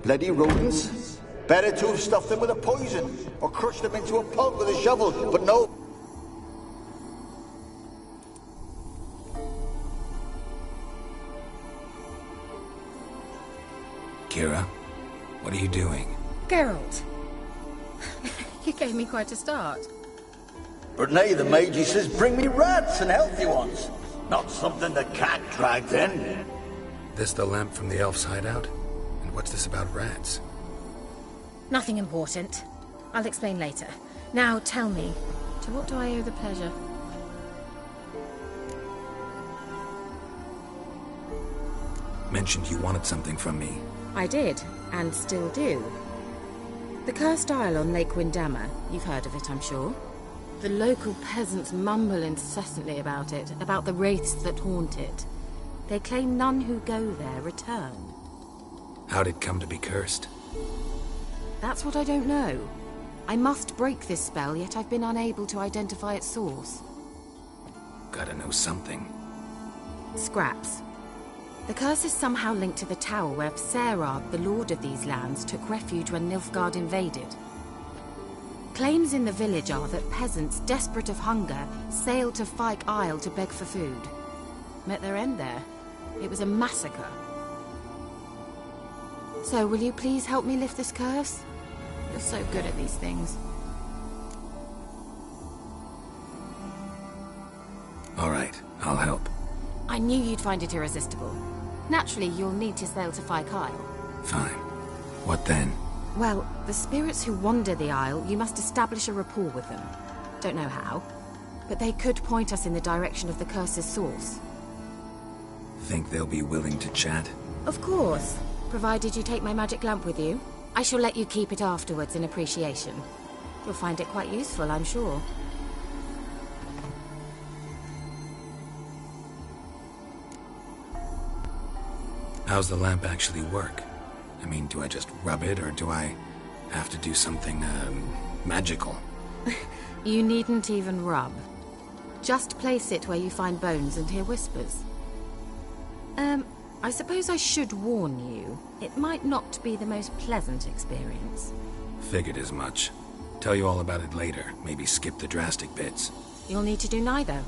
Bloody rodents. Better to have stuffed them with a poison, or crushed them into a pulp with a shovel, but no. Kira, what are you doing? Geralt. You gave me quite a start. But nay, the mage, he says, bring me rats and healthy ones. Not something the cat dragged in. This the lamp from the elf's hideout? And what's this about rats? Nothing important. I'll explain later. Now tell me, to what do I owe the pleasure? Mentioned you wanted something from me. I did, and still do. The cursed isle on Lake Windammer. You've heard of it, I'm sure. The local peasants mumble incessantly about it, about the wraiths that haunt it. They claim none who go there return. How'd it come to be cursed? That's what I don't know. I must break this spell, yet I've been unable to identify its source. Gotta know something. Scraps. The curse is somehow linked to the tower where Serard, the lord of these lands, took refuge when Nilfgaard invaded. Claims in the village are that peasants, desperate of hunger, sailed to Fyke Isle to beg for food. Met their end there. It was a massacre. So, will you please help me lift this curse? You're so good at these things. All right, I'll help. I knew you'd find it irresistible. Naturally, you'll need to sail to Fyke Isle. Fine. What then? Well, the spirits who wander the Isle, you must establish a rapport with them. Don't know how, but they could point us in the direction of the curse's source. Think they'll be willing to chat? Of course, provided you take my magic lamp with you. I shall let you keep it afterwards in appreciation. You'll find it quite useful, I'm sure. How's the lamp actually work? I mean, do I just rub it, or do I have to do something, magical? You needn't even rub. Just place it where you find bones and hear whispers. I suppose I should warn you. It might not be the most pleasant experience. Figured as much. Tell you all about it later. Maybe skip the drastic bits. You'll need to do neither.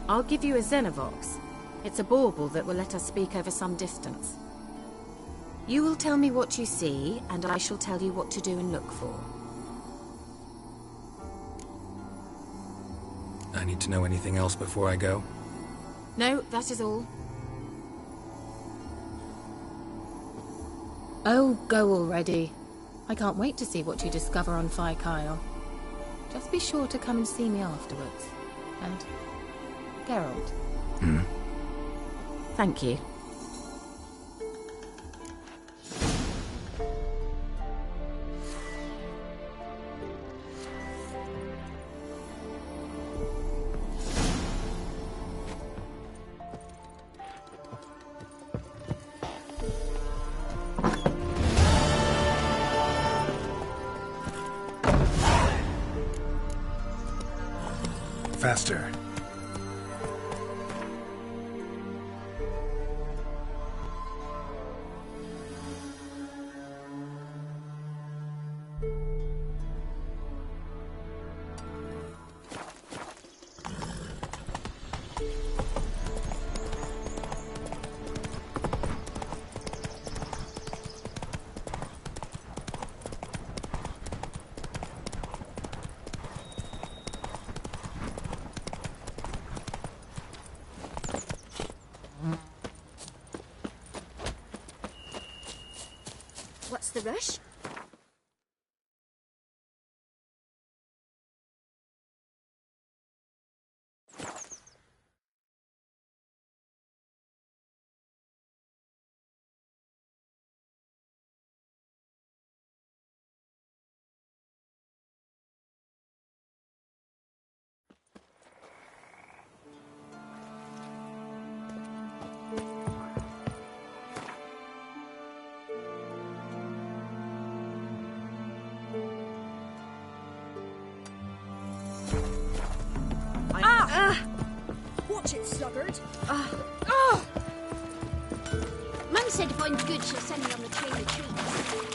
I'll give you a Xenovox. It's a bauble that will let us speak over some distance. You will tell me what you see, and I shall tell you what to do and look for. I need to know anything else before I go? No, that is all. Oh, go already. I can't wait to see what you discover on Fyke Isle. Just be sure to come and see me afterwards. And... Geralt. Thank you. Faster. What's the rush? Watch it, sluggard. Mum said if I'm good, she'll send me on the train of treats.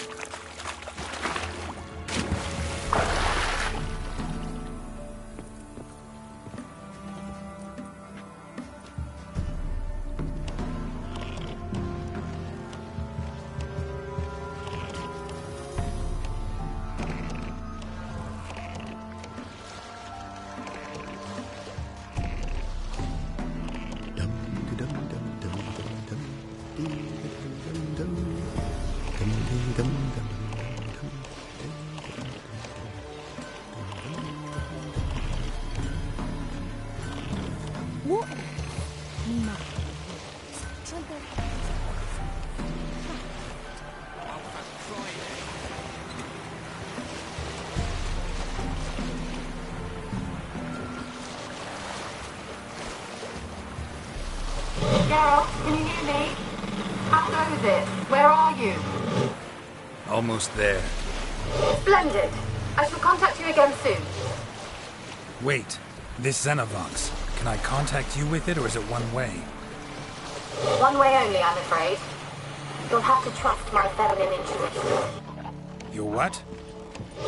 What? Geralt, can you hear me? How goes it? Where are you? Almost there. Splendid. I shall contact you again soon. Wait, this Xenovox. Can I contact you with it, or is it one way? One way only, I'm afraid. You'll have to trust my feminine intuition. Your what?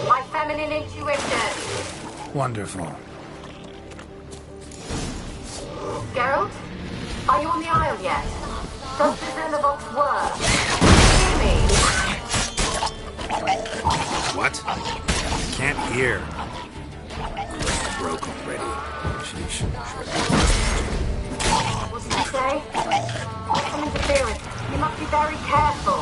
My feminine intuition! Wonderful. Geralt? Are you on the Isle yet? Does the Xenovox work? Hear me? What? I can't hear. Broke already. Sheesh. What did you say? There's some interference. You must be very careful.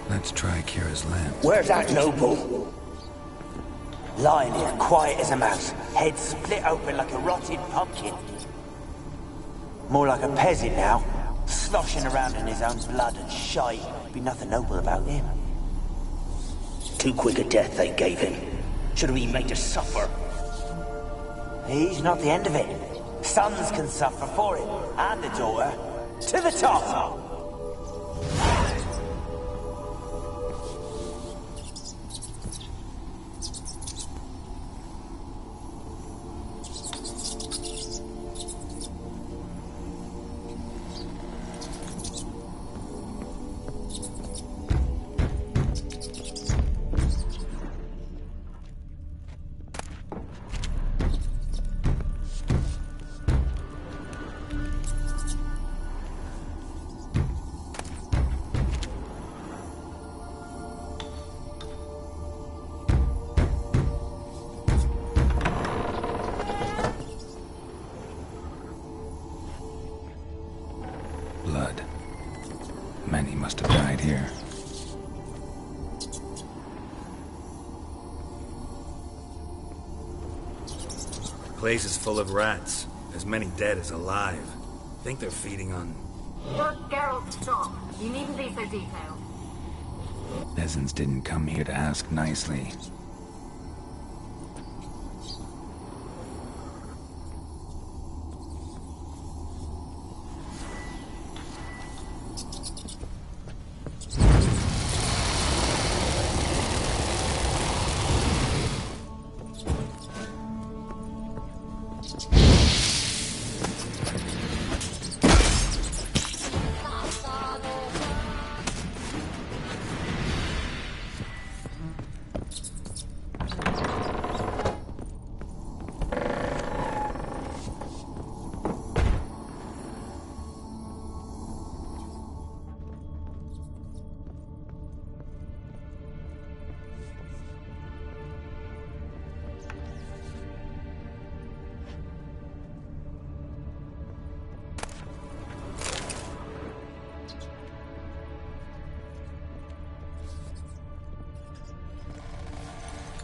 Let's try Kira's lamp. Where's that noble? Lying here, quiet as a mouse, head split open like a rotted pumpkin. More like a peasant now, sloshing around in his own blood and shite. Be nothing noble about him. Too quick a death they gave him. Should have been made to suffer. He's not the end of it. Sons can suffer for it, and the daughter. To the top! Place is full of rats. As many dead as alive. Think they're feeding on... Look, Geralt, stop. You needn't be so detailed. Peasants didn't come here to ask nicely.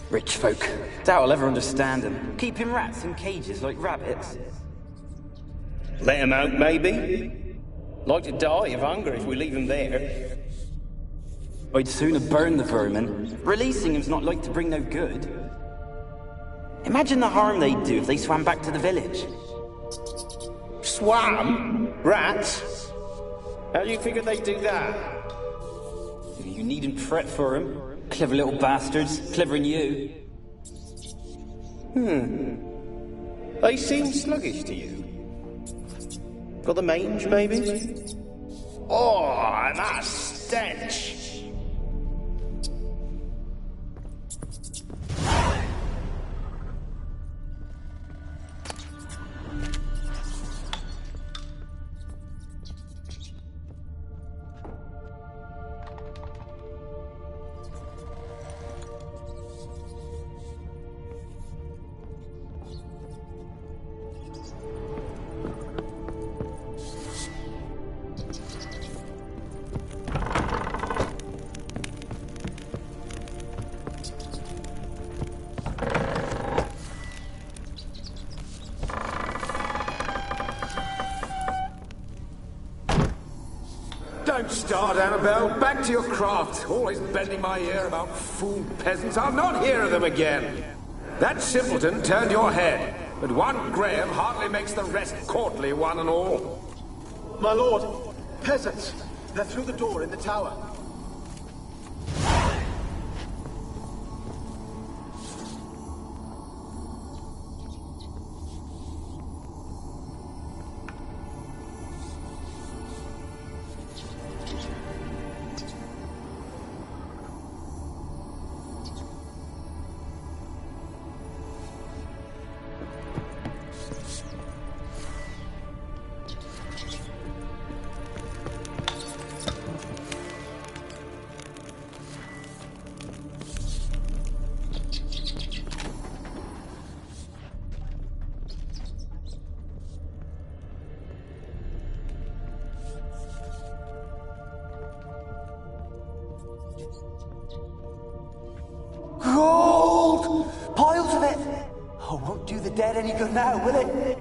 Rich folk. Doubt I'll ever understand them. Keeping rats in cages like rabbits. Let them out, maybe? Like to die of hunger if we leave them there. I'd sooner burn the vermin. Releasing them's not like to bring no good. Imagine the harm they'd do if they swam back to the village. Swam? Rats? How do you figure they'd do that? You needn't fret for them. Clever little bastards. Clever than you. They seem sluggish to you. Got the mange, maybe? Oh, that stench! Don't start, Annabelle. Back to your craft. Always bending my ear about fool peasants. I'll not hear of them again. That simpleton turned your head, but one Graham hardly makes the rest courtly, one and all. My lord, peasants. They're through the door in the tower. Gold! Piles of it! Oh, won't do the dead any good now, will it?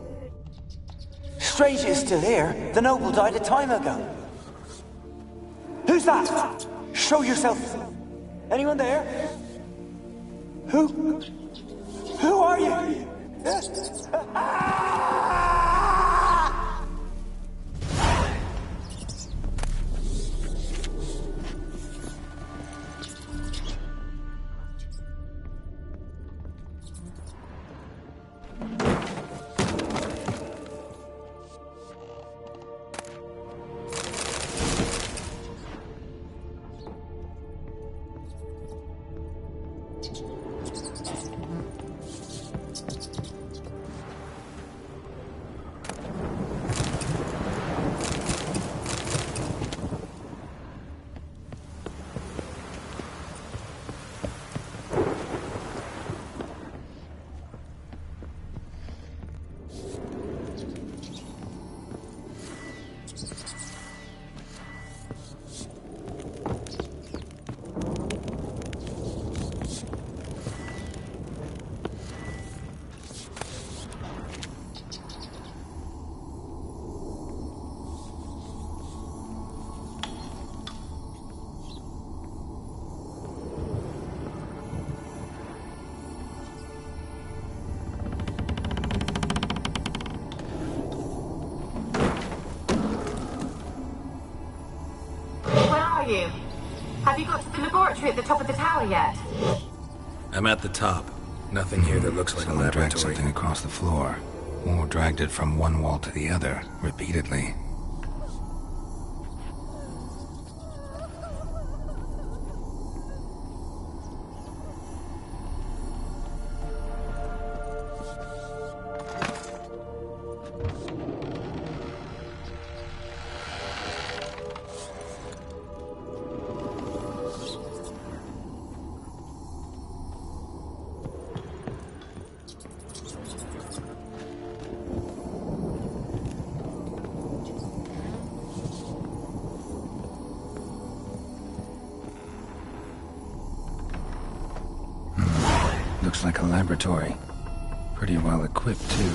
Strange it's still here. The noble died a time ago. Who's that? Show yourself. Anyone there? Who? Who are you? laboratory at the top of the tower yet? I'm at the top. Nothing here that looks like a laboratory. Dragged something across the floor, or dragged it from one wall to the other, repeatedly. Looks like a laboratory. Pretty well equipped, too.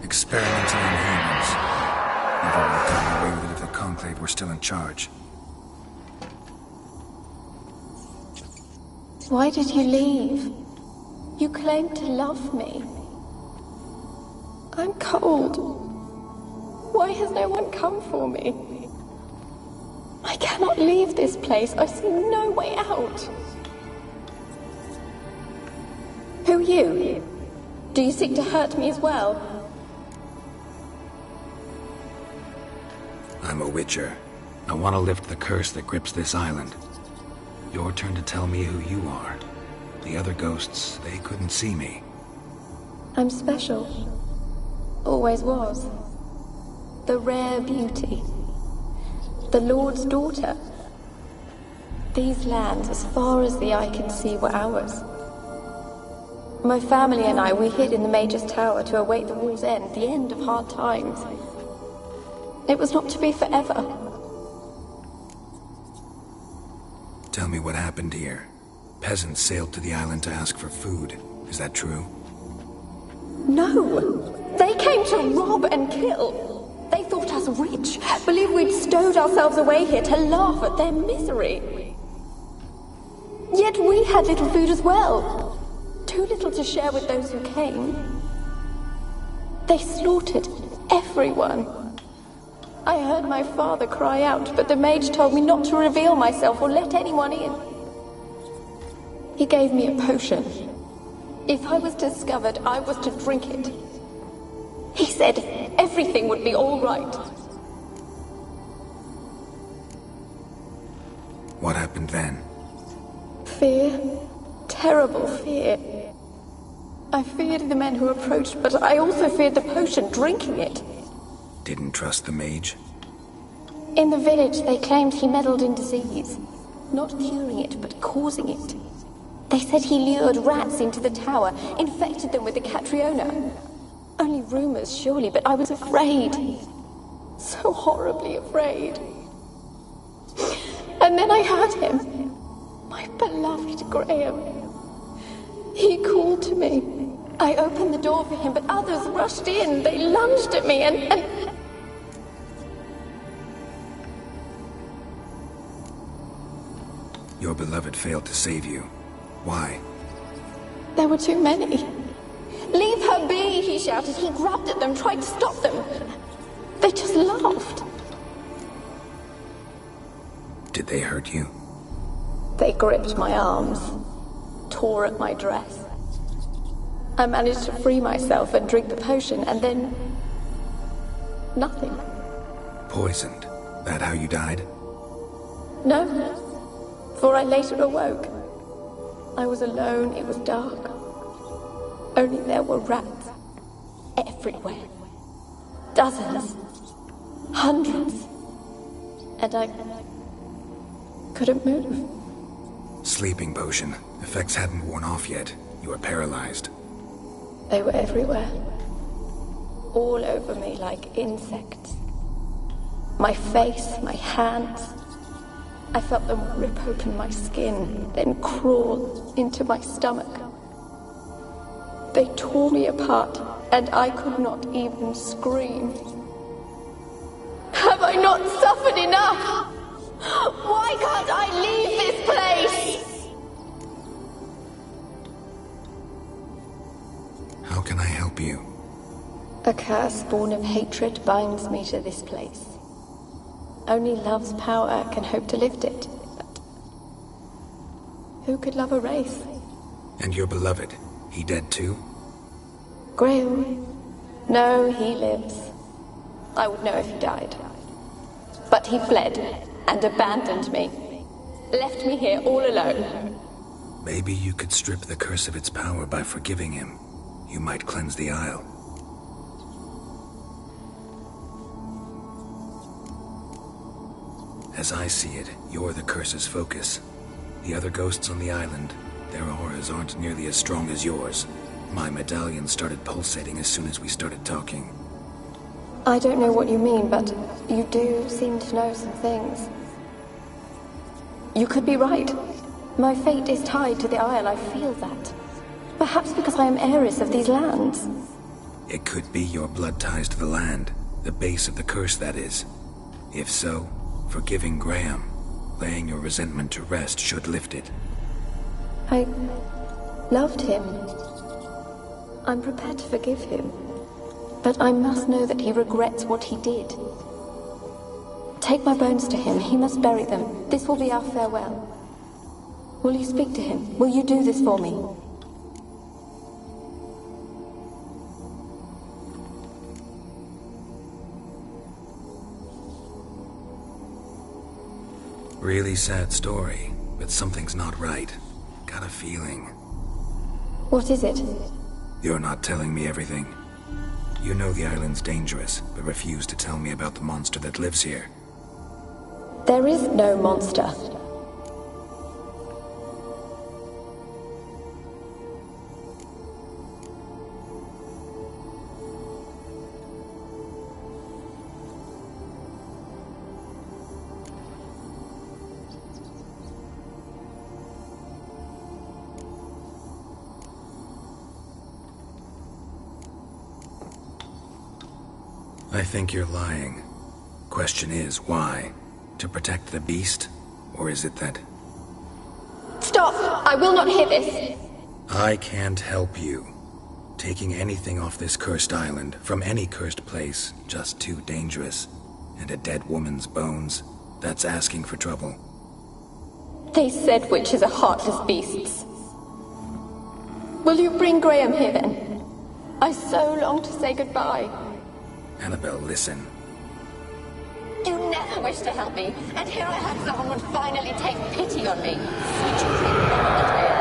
Experimenting on humans. Never would have gotten away with it if the Conclave were still in charge. Why did you leave? You claimed to love me. I'm cold. Why has no one come for me? I cannot leave this place. I see no way out. Who are you? Do you seek to hurt me as well? I'm a Witcher. I want to lift the curse that grips this island. Your turn to tell me who you are. The other ghosts, they couldn't see me. I'm special. Always was. The rare beauty. The Lord's daughter. These lands, as far as the eye can see, were ours. My family and I, we hid in the Mage's Tower to await the war's end, the end of hard times. It was not to be forever. Tell me what happened here. Peasants sailed to the island to ask for food. Is that true? No! They came to rob and kill. They thought us rich, believed we'd stowed ourselves away here to laugh at their misery. Yet we had little food as well. Too little to share with those who came. They slaughtered everyone. I heard my father cry out, but the mage told me not to reveal myself or let anyone in. He gave me a potion. If I was discovered, I was to drink it. He said everything would be all right. What happened then? Fear. Terrible fear. I feared the men who approached, but I also feared the potion, drinking it. Didn't trust the mage? In the village, they claimed he meddled in disease. Not curing it, but causing it. They said he lured rats into the tower, infected them with the Catriona. Only rumors, surely, but I was afraid. So horribly afraid. And then I heard him. My beloved Graham. He called to me. I opened the door for him, but others rushed in. They lunged at me and... Your beloved failed to save you. Why? There were too many. Leave her be, he shouted. He grabbed at them, tried to stop them. They just laughed. Did they hurt you? They gripped my arms, tore at my dress. I managed to free myself and drink the potion, and then... nothing. Poisoned? That how you died? No, for I later awoke. I was alone, it was dark. Only there were rats. Everywhere. Dozens. Hundreds. And I... couldn't move. Sleeping potion. Effects hadn't worn off yet. You were paralyzed. They were everywhere. All over me like insects. My face, my hands. I felt them rip open my skin, then crawl into my stomach. They tore me apart, and I could not even scream. Have I not suffered enough? Why can't I leave this place? How can I help you? A curse born of hatred binds me to this place. Only love's power can hope to lift it. But who could love a race? And your beloved, he dead too? Graham? No, he lives. I would know if he died. But he fled and abandoned me. Left me here all alone. Maybe you could strip the curse of its power by forgiving him. You might cleanse the Isle. As I see it, you're the curse's focus. The other ghosts on the island, their auras aren't nearly as strong as yours. My medallion started pulsating as soon as we started talking. I don't know what you mean, but you do seem to know some things. You could be right. My fate is tied to the Isle, I feel that. Perhaps because I am heiress of these lands. It could be your blood ties to the land, the base of the curse, that is. If so, forgiving Graham, laying your resentment to rest should lift it. I loved him. I'm prepared to forgive him. But I must know that he regrets what he did. Take my bones to him. He must bury them. This will be our farewell. Will you speak to him? Will you do this for me? Really sad story, but something's not right. Got a feeling. What is it? You're not telling me everything. You know the island's dangerous, but refuse to tell me about the monster that lives here. There is no monster. I think you're lying. Question is, why? To protect the beast? Or is it that... Stop! I will not hear this! I can't help you. Taking anything off this cursed island, from any cursed place, just too dangerous. And a dead woman's bones, that's asking for trouble. They said witches are heartless beasts. Will you bring Graham here then? I so long to say goodbye. Annabelle, listen. You never wished to help me, and here I have someone would finally take pity on me. Such a thing that I am.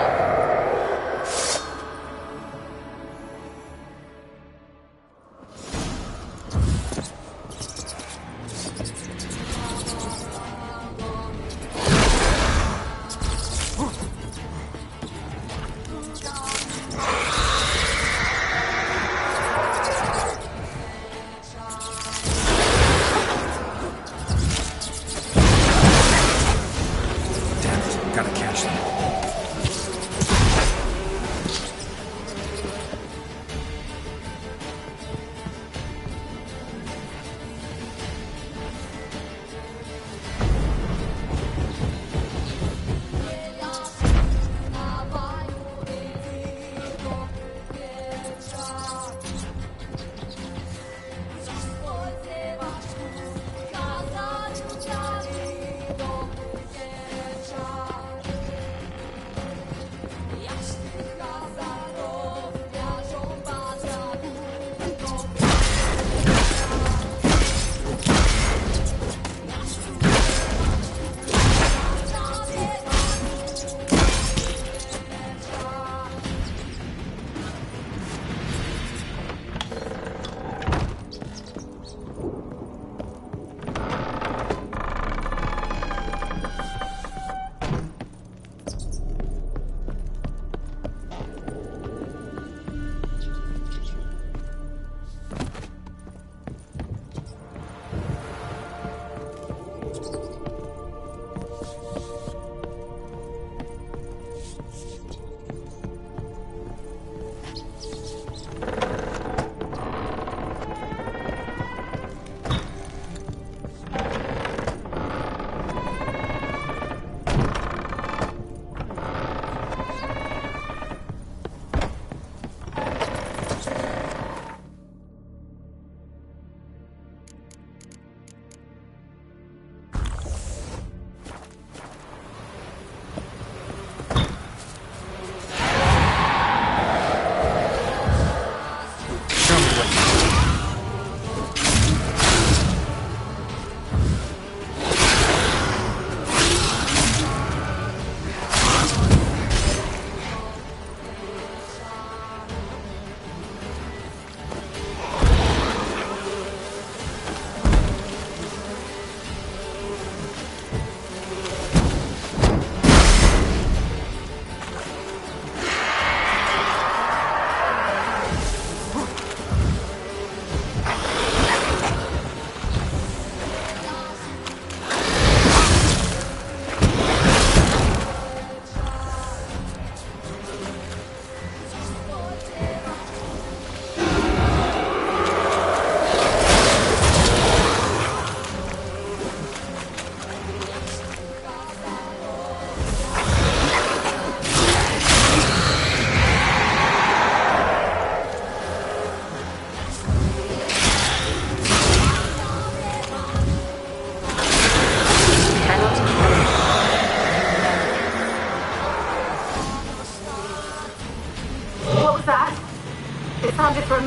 Gotta catch them.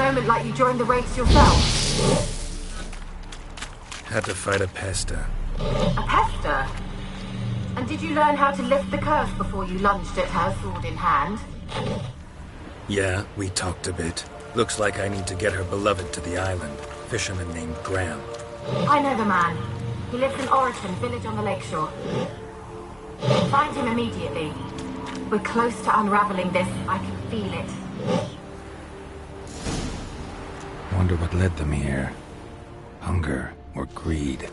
moment like you joined the wraiths yourself? Had to fight a pester. A pester? And did you learn how to lift the curse before you lunged at her, sword in hand? Yeah, we talked a bit. Looks like I need to get her beloved to the island. Fisherman named Graham. I know the man. He lives in Oriton, village on the lakeshore. Find him immediately. We're close to unraveling this. I can feel it. Wonder what led them here. Hunger or greed?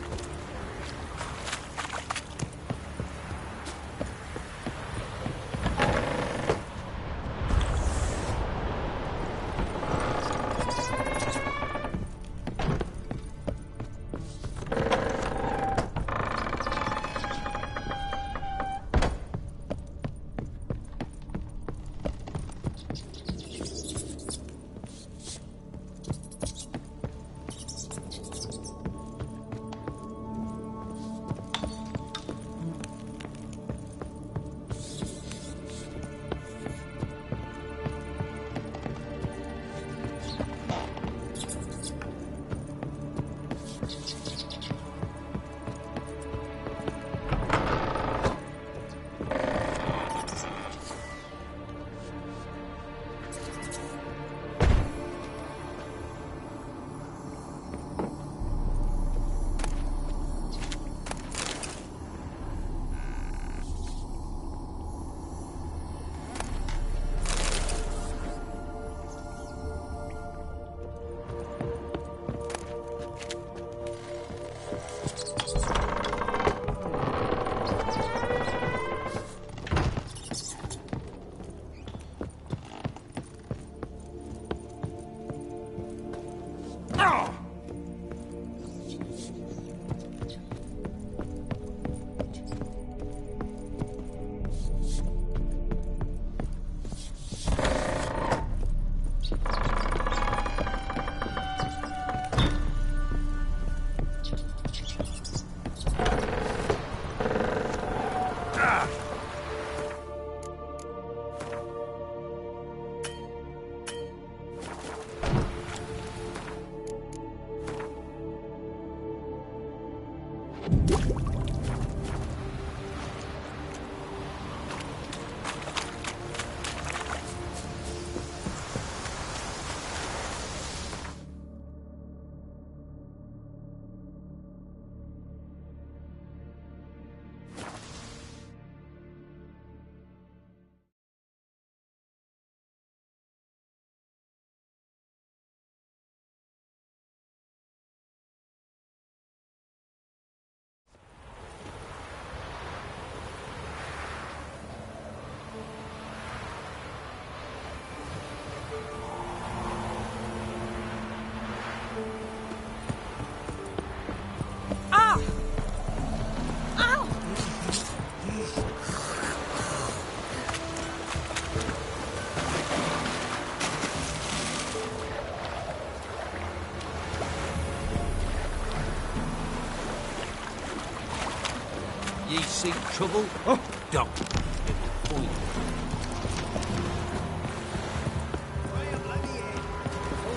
Ye seek trouble? Oh, don't.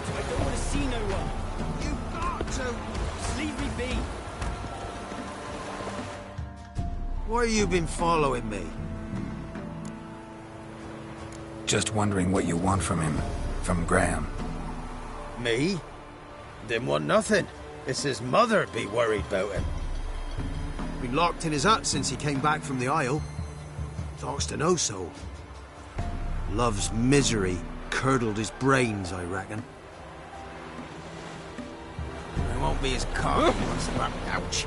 I don't want to see no one. You've got to. Just leave me be. Why you been following me? Just wondering what you want from him. From Graham. Me? Didn't want nothing. It's his mother be worried about him. Been locked in his hut since he came back from the Isle. Talks to no soul. Love's misery curdled his brains, I reckon. It won't be his cock. Ouch.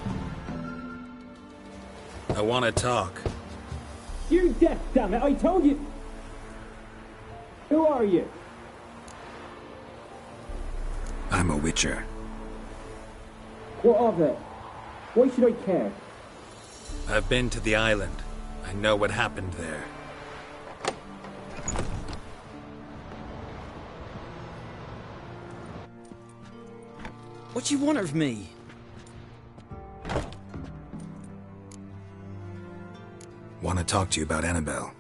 I want to talk. You deaf, damn it! I told you. Who are you? I'm a witcher. What of it? Why should I care? I've been to the island. I know what happened there. What do you want of me? Want to talk to you about Annabelle.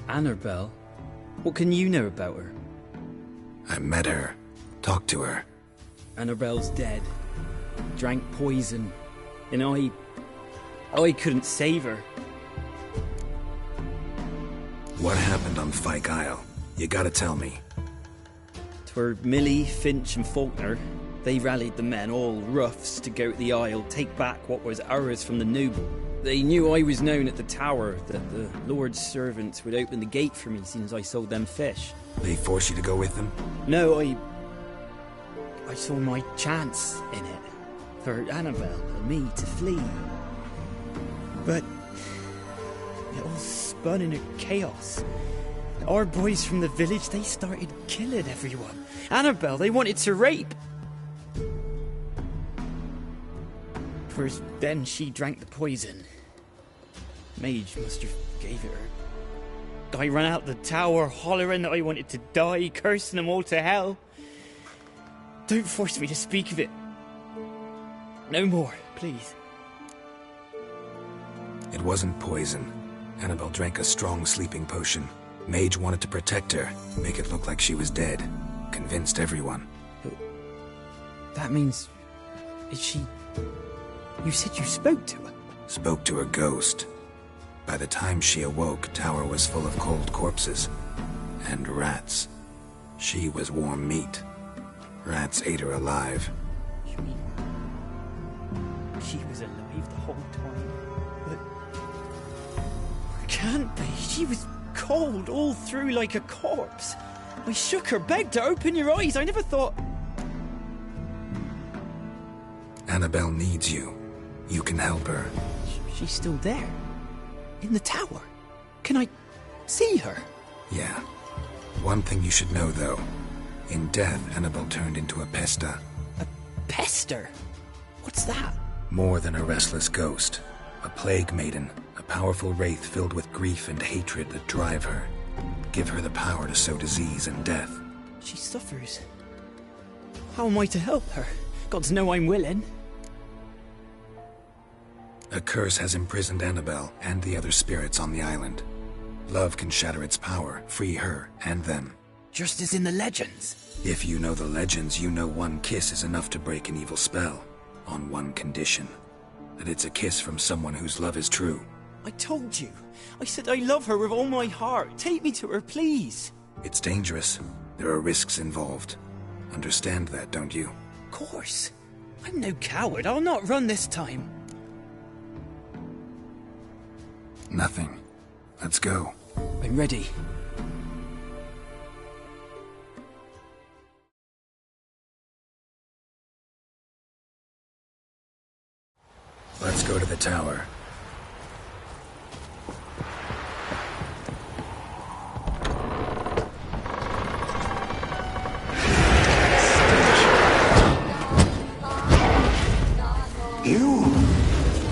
Annabelle? What can you know about her? I met her Talk to her. Annabelle's dead. Drank poison. And I couldn't save her. What happened on Fyke Isle? You gotta tell me. 'Twere Millie, Finch and Faulkner. They rallied the men, all roughs, to go to the Isle, take back what was ours from the noble. They knew I was known at the tower, that the Lord's servants would open the gate for me since I sold them fish. They forced you to go with them? No, I saw my chance in it. For Annabelle and me to flee. But it all spun in a chaos. Our boys from the village, they started killing everyone. Annabelle, they wanted to rape. First, then she drank the poison. Mage must have gave it her. I ran out the tower, hollering that I wanted to die, cursing them all to hell. Don't force me to speak of it. No more, please. It wasn't poison. Annabelle drank a strong sleeping potion. Mage wanted to protect her, make it look like she was dead. Convinced everyone. But that means... Is she... You said you spoke to her? Spoke to a ghost. By the time she awoke, tower was full of cold corpses. And rats. She was warm meat. Rats ate her alive. You mean... She was alive the whole time? But... Can't be. She was cold all through like a corpse. I shook her, begged her, open your eyes. I never thought... Annabelle needs you. You can help her. She's still there? In the tower? Can I see her? Yeah. One thing you should know, though. In death, Annabelle turned into a pesta. A pester? What's that? More than a restless ghost. A plague maiden. A powerful wraith filled with grief and hatred that drive her. Give her the power to sow disease and death. She suffers. How am I to help her? Gods know I'm willing. A curse has imprisoned Annabelle and the other spirits on the island. Love can shatter its power, free her and them. Just as in the legends. If you know the legends, you know one kiss is enough to break an evil spell. On one condition. That it's a kiss from someone whose love is true. I told you. I said I love her with all my heart. Take me to her, please. It's dangerous. There are risks involved. Understand that, don't you? Of course. I'm no coward. I'll not run this time. Nothing. Let's go. I'm ready. Let's go to the tower.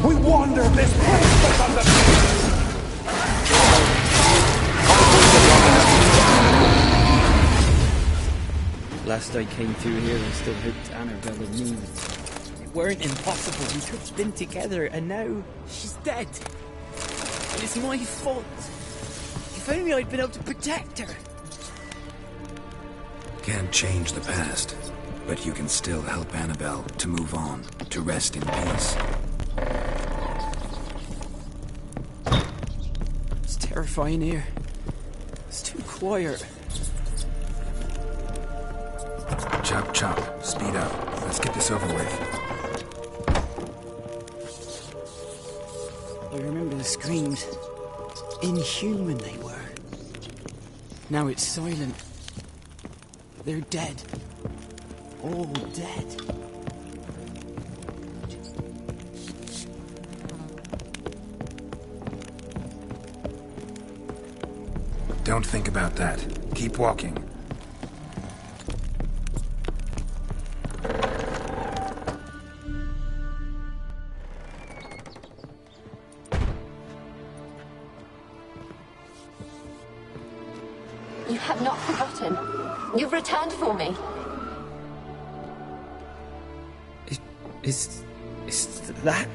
We wander this place because of Last I came through here, I still hoped Annabelle and me. It weren't impossible. We could have been together, and now she's dead. And it's my fault. If only I'd been able to protect her. Can't change the past, but you can still help Annabelle to move on, to rest in peace. It's terrifying here. It's too quiet. Chop, chop. Speed up. Let's get this over with. I remember the screams. Inhuman they were. Now it's silent. They're dead. All dead. Don't think about that. Keep walking. You have not forgotten. You've returned for me. Is that?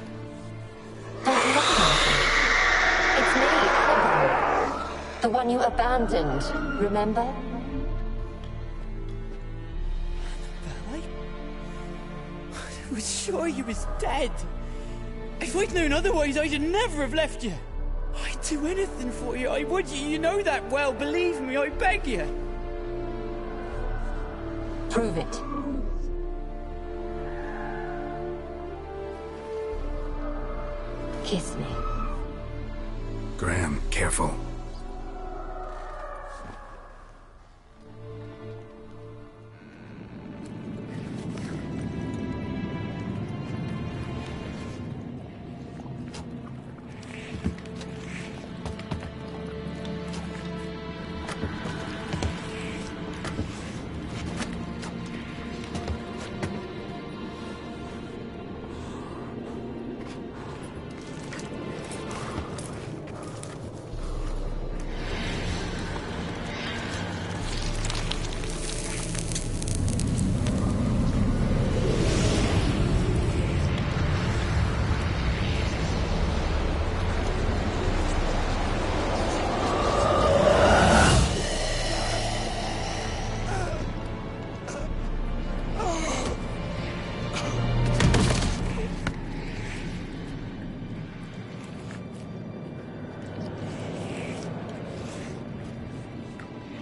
Don't look at me. It's me, Annabelle. The one you abandoned, remember? I was sure you was dead. If I'd known otherwise, I'd never have left you. I'd do anything for you, I would. You know that well, believe me, I beg you. Prove it. Kiss me. Graham, careful.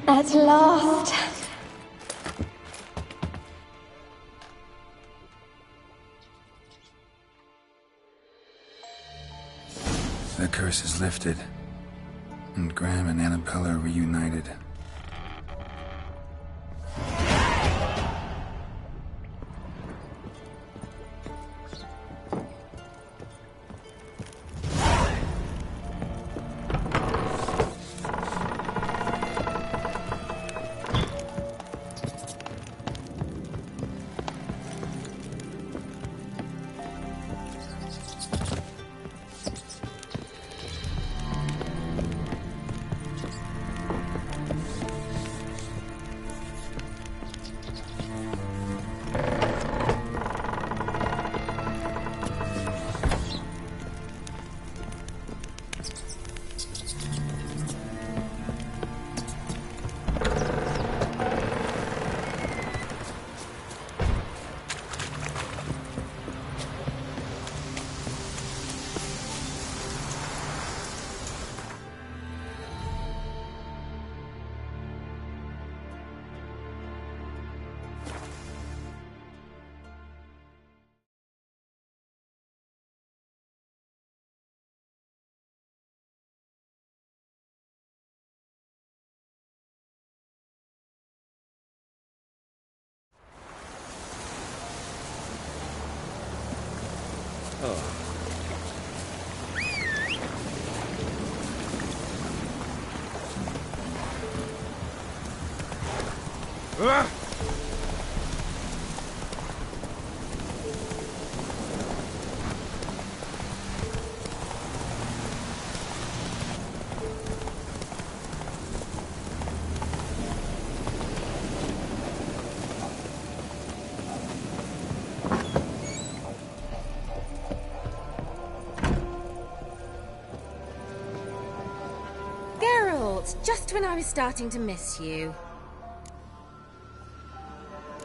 At last. The curse is lifted, and Graham and Annabelle are reunited. Just when I was starting to miss you.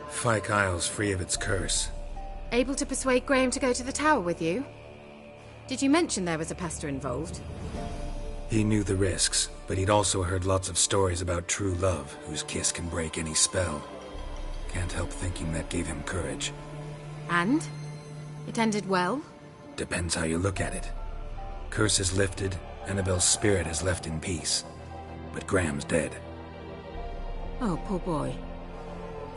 Fyke Isle's free of its curse. Able to persuade Graham to go to the tower with you? Did you mention there was a pester involved? He knew the risks, but he'd also heard lots of stories about true love, whose kiss can break any spell. Can't help thinking that gave him courage. And? It ended well? Depends how you look at it. Curse is lifted, Annabelle's spirit is left in peace. But Graham's dead. Oh, poor boy.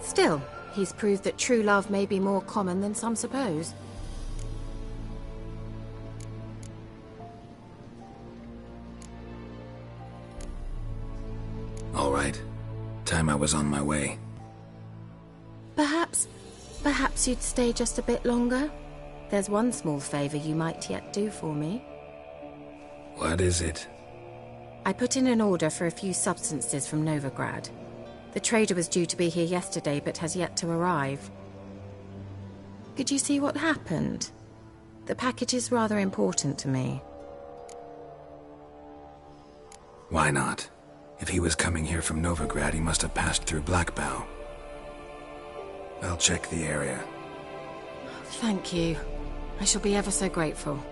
Still, he's proved that true love may be more common than some suppose. All right. Time I was on my way. Perhaps you'd stay just a bit longer? There's one small favor you might yet do for me. What is it? I put in an order for a few substances from Novigrad. The trader was due to be here yesterday, but has yet to arrive. Could you see what happened? The package is rather important to me. Why not? If he was coming here from Novigrad, he must have passed through Blackbow. I'll check the area. Thank you. I shall be ever so grateful.